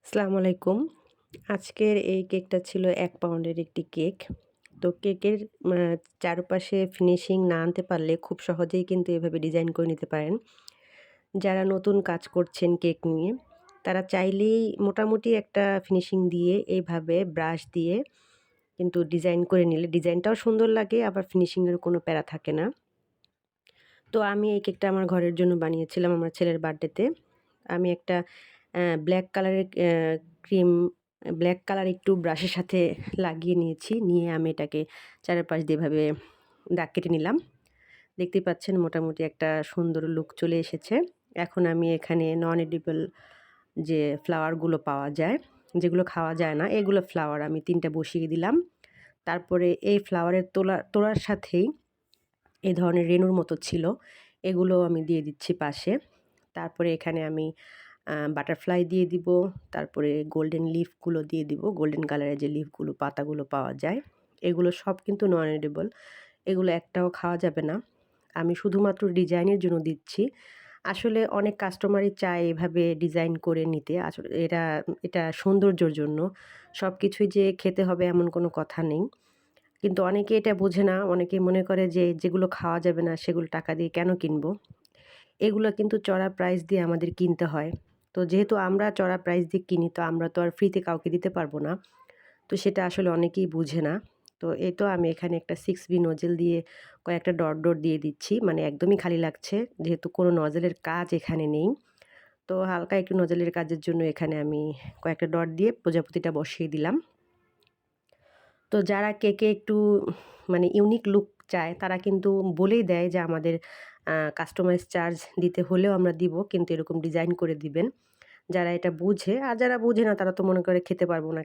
আসসালামু আলাইকুম। আজকের এই কেকটা ছিল ১ পাউন্ডের একটি কেক। তো কেকের আ চারপাশে ফিনিশিং না আনতে পারলে খুব সহজেই কিন্তু এভাবে ডিজাইন করে নিতে পারেন। যারা নতুন কাজ করছেন কেক নিয়ে, তারা চাইলেই মোটামুটি একটা ফিনিশিং দিয়ে এইভাবে ব্রাশ দিয়ে কিন্তু ডিজাইন করে নিলে ডিজাইনটাও সুন্দর লাগে, আবার ফিনিশিং এর কোনো প্যারা থাকে না। তো আমি এই কেকটা আমার ঘরের জন্য বানিয়েছিলাম আমার ছেলের বার্থডেতে। আমি একটা ব্লাক কালারের ক্রিম ব্লাক কালার একটু ব্রাশের সাথে লাগিয়ে নিয়েছি। নিয়ে আমি এটাকে চারপাশ দিয়ে এভাবে দাগ কেটে নিলাম। দেখতেই পাচ্ছেন মোটামুটি একটা সুন্দর লুক চলে এসেছে। এখন আমি এখানে নন এডিবল যে ফ্লাওয়ারগুলো পাওয়া যায়, যেগুলো খাওয়া যায় না, এগুলো ফ্লাওয়ার আমি ৩ টা বসিয়ে দিলাম। তারপরে এই ফ্লাওয়ারের তোড়ার সাথেই এ ধরনের রেণুর মতো ছিল, এগুলোও আমি দিয়ে দিচ্ছি পাশে। তারপরে এখানে আমি বাটারফ্লাই দিয়ে দিব। তারপরে গোল্ডেন লিফগুলো দিয়ে দিব। গোল্ডেন কালারের যে লিফগুলো, পাতাগুলো পাওয়া যায়। এগুলো সব কিন্তু নন এডিবল। এগুলো একটাও খাওয়া যাবে না। আমি শুধুমাত্র ডিজাইনের জন্য দিচ্ছি। আসলে অনেক কাস্টমারই চায় এভাবে ডিজাইন করে নিতে। আসলে এটা সৌন্দর্যর জন্য। সবকিছুই যে খেতে হবে এমন কোনো কথা নেই। কিন্তু অনেকে এটা বোঝে না। অনেকে মনে করে যে যেগুলো খাওয়া যাবে না সেগুলো টাকা দিয়ে কেন কিনবো? এগুলো কিন্তু চড়া প্রাইস দিয়ে আমাদের কিনতে হয়। তো যেহেতু আমরা চড়া প্রাইস দিয়ে কিনি, তো আমরা তো আর ফ্রিতে কাউকে দিতে পারবো না। তো সেটা আসলে অনেকেই বুঝে না। তো এই তো আমি এখানে একটা 6B নোজেল দিয়ে কয়েকটা ডট দিয়ে দিচ্ছি। মানে একদমই খালি লাগছে। যেহেতু কোনো নজেলের কাজ এখানে নেই। তো হালকা একটু নজেলের কাজের জন্য এখানে আমি কয়েকটা ডট দিয়ে প্রজাপতিটা বসিয়ে দিলাম। তো যারা কেকে একটু মানে ইউনিক লুক চায়, তারা কিন্তু বলেই দেয় যে আমাদের কাস্টমাইজ চার্জ দিতে হলেও আমরা দিব, কিন্তু এরকম ডিজাইন করে দিবেন। যারা এটা বুঝে, আর যারা বুঝে না তারা তো মনে করে খেতে পারবো না।